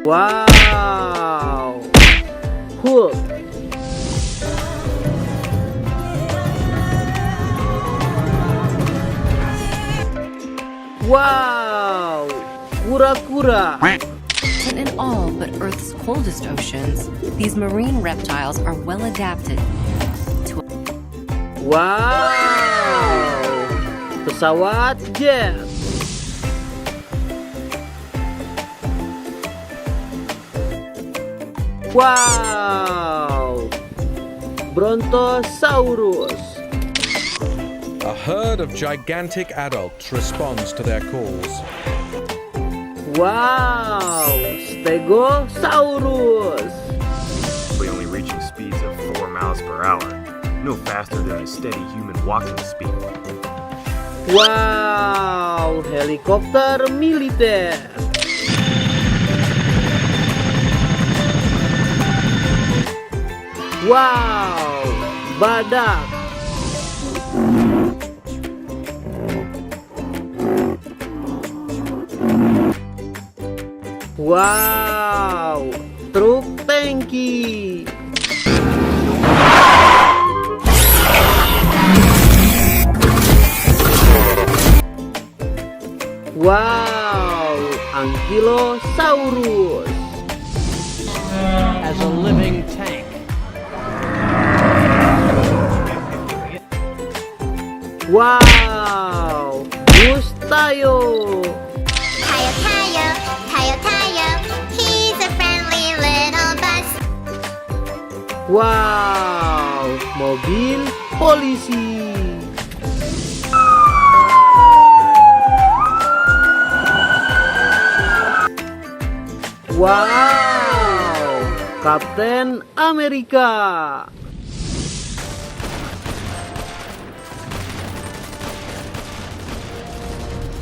Wow, Hulk. Wow, Kura-kura. And in all but Earth's coldest oceans, these marine reptiles are well adapted to. Wow, pesawat jet. Wow, Brontosaurus. A herd of gigantic adults responds to their calls. Wow, Stegosaurus. We're only reaching speeds of 4 miles per hour, no faster than a steady human walking speed. Wow, helikopter militer. Wow, badak. Wow, truk tangki. Wow, Ankylosaurus. As a living tank. Wow, bus tayo. Tayo, tayo, tayo, tayo. He's a friendly little bus. Wow, mobil polisi. Wow, Kapten Amerika.